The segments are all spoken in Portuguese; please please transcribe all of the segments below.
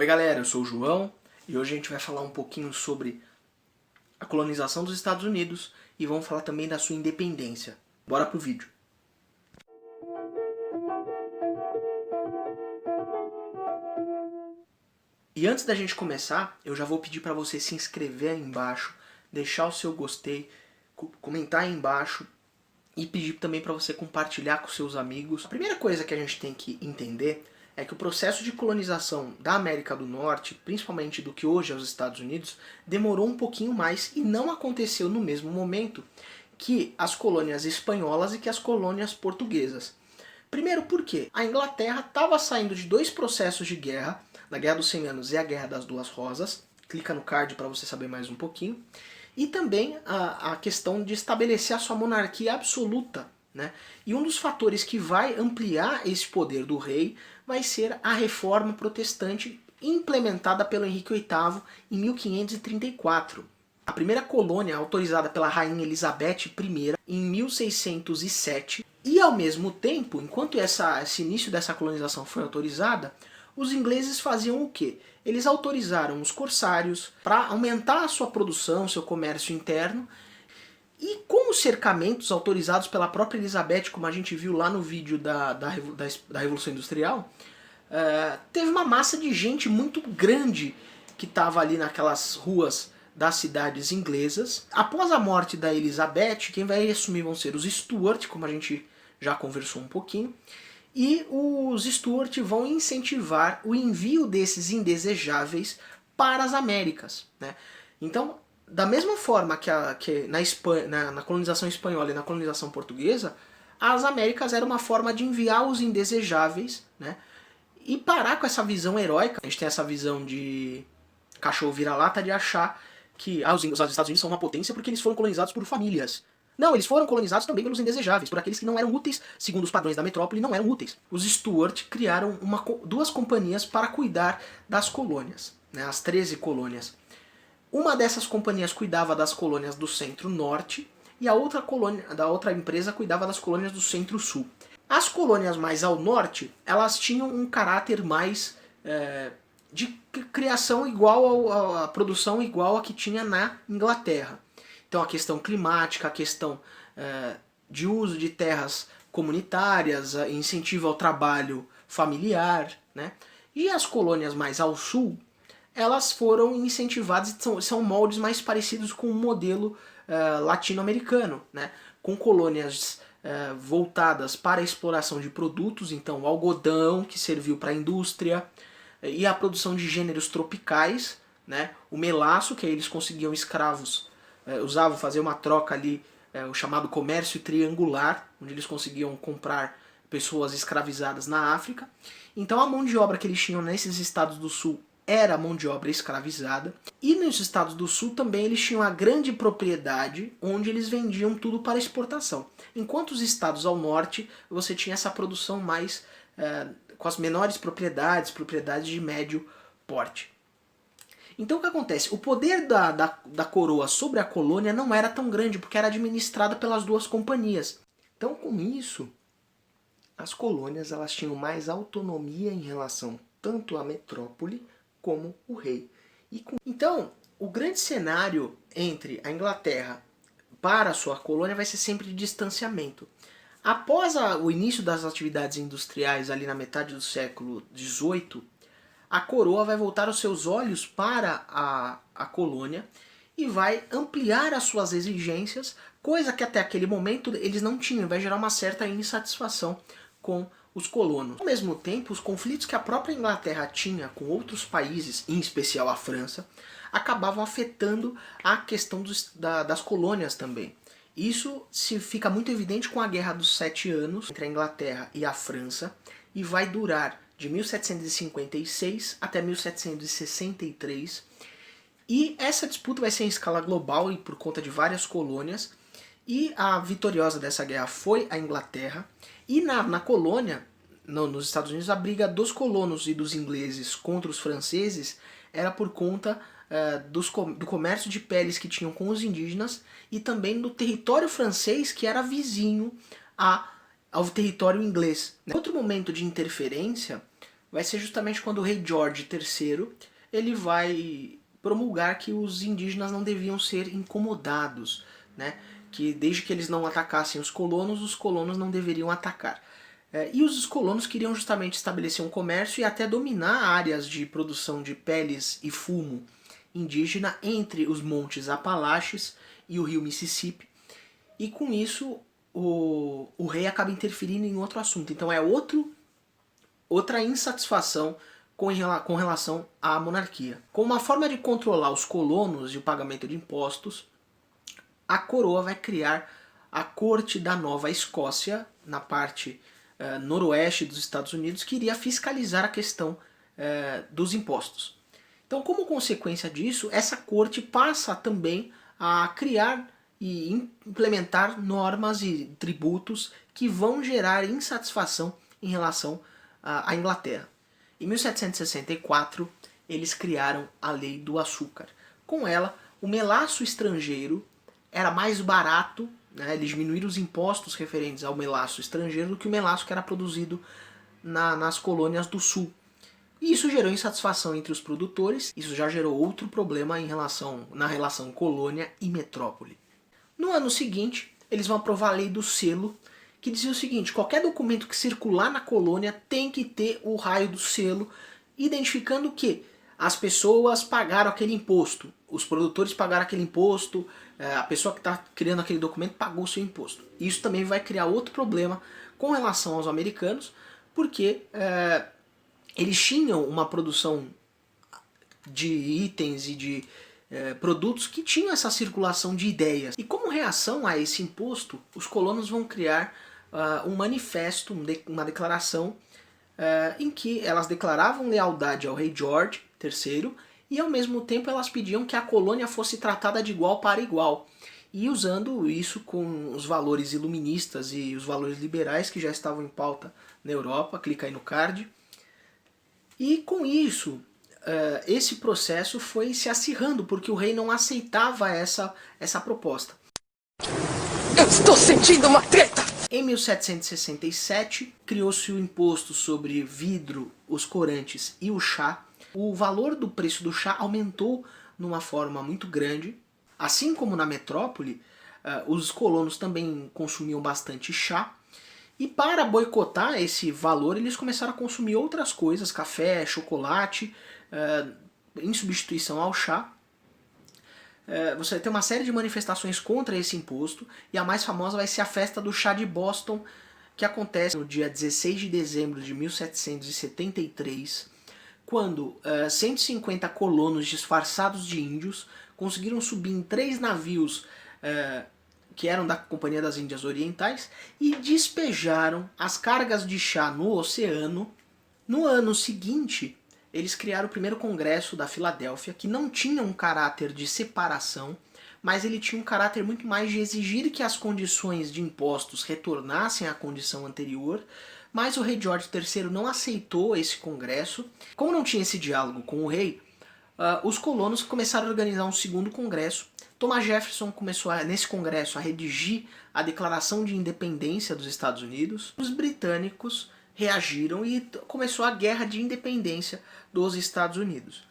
Oi galera, eu sou o João e hoje a gente vai falar um pouquinho sobre a colonização dos Estados Unidos e vamos falar também da sua independência. Bora pro vídeo. E antes da gente começar, eu já vou pedir para você se inscrever aí embaixo, deixar o seu gostei, comentar aí embaixo e pedir também para você compartilhar com seus amigos. A primeira coisa que a gente tem que entender é que o processo de colonização da América do Norte, principalmente do que hoje é os Estados Unidos, demorou um pouquinho mais e não aconteceu no mesmo momento que as colônias espanholas e que as colônias portuguesas. Primeiro porque a Inglaterra estava saindo de dois processos de guerra, da Guerra dos 100 Anos e a Guerra das Duas Rosas, clica no card para você saber mais um pouquinho, e também a questão de estabelecer a sua monarquia absoluta, né? E um dos fatores que vai ampliar esse poder do rei vai ser a reforma protestante implementada pelo Henrique VIII em 1534. A primeira colônia autorizada pela rainha Elizabeth I em 1607. E ao mesmo tempo, enquanto esse início dessa colonização foi autorizada, os ingleses faziam o quê? Eles autorizaram os corsários para aumentar a sua produção, seu comércio interno. E com os cercamentos autorizados pela própria Elizabeth, como a gente viu lá no vídeo da Revolução Industrial, teve uma massa de gente muito grande que estava ali naquelas ruas das cidades inglesas. Após a morte da Elizabeth, quem vai assumir vão ser os Stuart, como a gente já conversou um pouquinho, e os Stuart vão incentivar o envio desses indesejáveis para as Américas, né? Então, da mesma forma que na colonização espanhola e na colonização portuguesa, as Américas era uma forma de enviar os indesejáveis, né? E parar com essa visão heróica. A gente tem essa visão de cachorro vira-lata de achar que os Estados Unidos são uma potência porque eles foram colonizados por famílias. Não, eles foram colonizados também pelos indesejáveis, por aqueles que não eram úteis, segundo os padrões da metrópole, não eram úteis. Os Stuart criaram duas companhias para cuidar das colônias, né, as 13 colônias. Uma dessas companhias cuidava das colônias do centro-norte e a outra empresa cuidava das colônias do centro-sul. As colônias mais ao norte, elas tinham um caráter mais de criação igual a produção igual a que tinha na Inglaterra. Então a questão climática, a questão de uso de terras comunitárias, incentivo ao trabalho familiar, né? E as colônias mais ao sul, elas foram incentivadas e são moldes mais parecidos com o modelo latino-americano, né? Com colônias voltadas para a exploração de produtos, então o algodão, que serviu para a indústria, e a produção de gêneros tropicais, né? O melaço, que aí eles conseguiam escravos, usavam fazer uma troca ali, o chamado comércio triangular, onde eles conseguiam comprar pessoas escravizadas na África. Então a mão de obra que eles tinham nesses estados do sul era mão de obra escravizada. E nos estados do sul também eles tinham a grande propriedade, onde eles vendiam tudo para exportação. Enquanto os estados ao norte, você tinha essa produção mais com as menores propriedades de médio porte. Então o que acontece? O poder da coroa sobre a colônia não era tão grande, porque era administrada pelas duas companhias. Então com isso, as colônias elas tinham mais autonomia em relação tanto à metrópole como o rei. Então, o grande cenário entre a Inglaterra para a sua colônia vai ser sempre de distanciamento. Após o início das atividades industriais ali na metade do século XVIII, a coroa vai voltar os seus olhos para a colônia e vai ampliar as suas exigências, coisa que até aquele momento eles não tinham, vai gerar uma certa insatisfação com os colonos. Ao mesmo tempo, os conflitos que a própria Inglaterra tinha com outros países, em especial a França, acabavam afetando a questão das colônias também. Isso fica muito evidente com a Guerra dos 7 Anos entre a Inglaterra e a França, e vai durar de 1756 até 1763. E essa disputa vai ser em escala global e por conta de várias colônias. E a vitoriosa dessa guerra foi a Inglaterra. E na colônia, nos Estados Unidos, a briga dos colonos e dos ingleses contra os franceses era por conta do comércio de peles que tinham com os indígenas e também do território francês que era vizinho ao território inglês. Outro momento de interferência vai ser justamente quando o rei George III ele vai promulgar que os indígenas não deviam ser incomodados, né? Que desde que eles não atacassem os colonos não deveriam atacar. E os colonos queriam justamente estabelecer um comércio e até dominar áreas de produção de peles e fumo indígena entre os montes Apalaches e o rio Mississippi. E com isso o rei acaba interferindo em outro assunto. Então é outra insatisfação com relação à monarquia. Com uma forma de controlar os colonos e o pagamento de impostos, a coroa vai criar a Corte da Nova Escócia, na parte noroeste dos Estados Unidos, que iria fiscalizar a questão dos impostos. Então, como consequência disso, essa corte passa também a criar e implementar normas e tributos que vão gerar insatisfação em relação à Inglaterra. Em 1764, eles criaram a Lei do Açúcar. Com ela, o melaço estrangeiro era mais barato, né? Eles diminuíram os impostos referentes ao melaço estrangeiro do que o melaço que era produzido nas colônias do sul. E isso gerou insatisfação entre os produtores, isso já gerou outro problema na relação colônia e metrópole. No ano seguinte, eles vão aprovar a Lei do Selo, que dizia o seguinte: qualquer documento que circular na colônia tem que ter o raio do selo, identificando que as pessoas pagaram aquele imposto, os produtores pagaram aquele imposto, a pessoa que está criando aquele documento pagou o seu imposto. Isso também vai criar outro problema com relação aos americanos, porque eles tinham uma produção de itens e de produtos que tinham essa circulação de ideias. E como reação a esse imposto, os colonos vão criar um manifesto, uma declaração, em que elas declaravam lealdade ao rei George III e ao mesmo tempo elas pediam que a colônia fosse tratada de igual para igual. E usando isso com os valores iluministas e os valores liberais que já estavam em pauta na Europa, clica aí no card. E com isso, esse processo foi se acirrando, porque o rei não aceitava essa proposta. Eu estou sentindo uma treta! Em 1767, criou-se o imposto sobre vidro, os corantes e o chá. O valor do preço do chá aumentou numa forma muito grande. Assim como na metrópole, os colonos também consumiam bastante chá. E para boicotar esse valor, eles começaram a consumir outras coisas, café, chocolate, em substituição ao chá. Você tem uma série de manifestações contra esse imposto, e a mais famosa vai ser a festa do chá de Boston, que acontece no dia 16 de dezembro de 1773, quando 150 colonos disfarçados de índios conseguiram subir em 3 navios que eram da Companhia das Índias Orientais e despejaram as cargas de chá no oceano. No ano seguinte, eles criaram o primeiro congresso da Filadélfia, que não tinha um caráter de separação, mas ele tinha um caráter muito mais de exigir que as condições de impostos retornassem à condição anterior, mas o rei George III não aceitou esse congresso. Como não tinha esse diálogo com o rei, os colonos começaram a organizar um segundo congresso. Thomas Jefferson começou nesse congresso a redigir a Declaração de Independência dos Estados Unidos. Os britânicos reagiram e começou a Guerra de Independência dos Estados Unidos.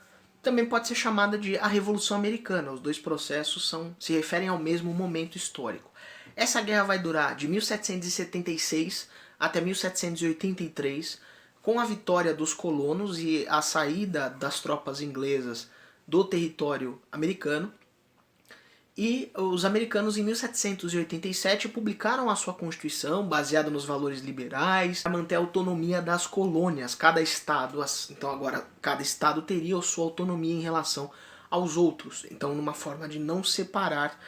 Também pode ser chamada de a Revolução Americana. Os dois processos se referem ao mesmo momento histórico. Essa guerra vai durar de 1776 até 1783, com a vitória dos colonos e a saída das tropas inglesas do território americano. E os americanos em 1787 publicaram a sua Constituição, baseada nos valores liberais, para manter a autonomia das colônias. Cada estado, então agora cada estado teria a sua autonomia em relação aos outros. Então, numa forma de não separar,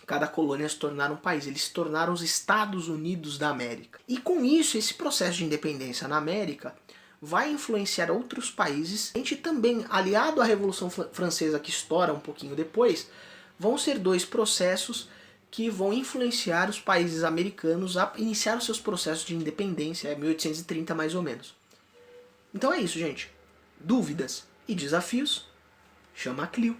cada colônia se tornar um país. Eles se tornaram os Estados Unidos da América. E com isso, esse processo de independência na América vai influenciar outros países. A gente também, aliado à Revolução Francesa, que estoura um pouquinho depois, vão ser dois processos que vão influenciar os países americanos a iniciar os seus processos de independência, 1830 mais ou menos. Então é isso, gente. Dúvidas e desafios? Chama a Clio.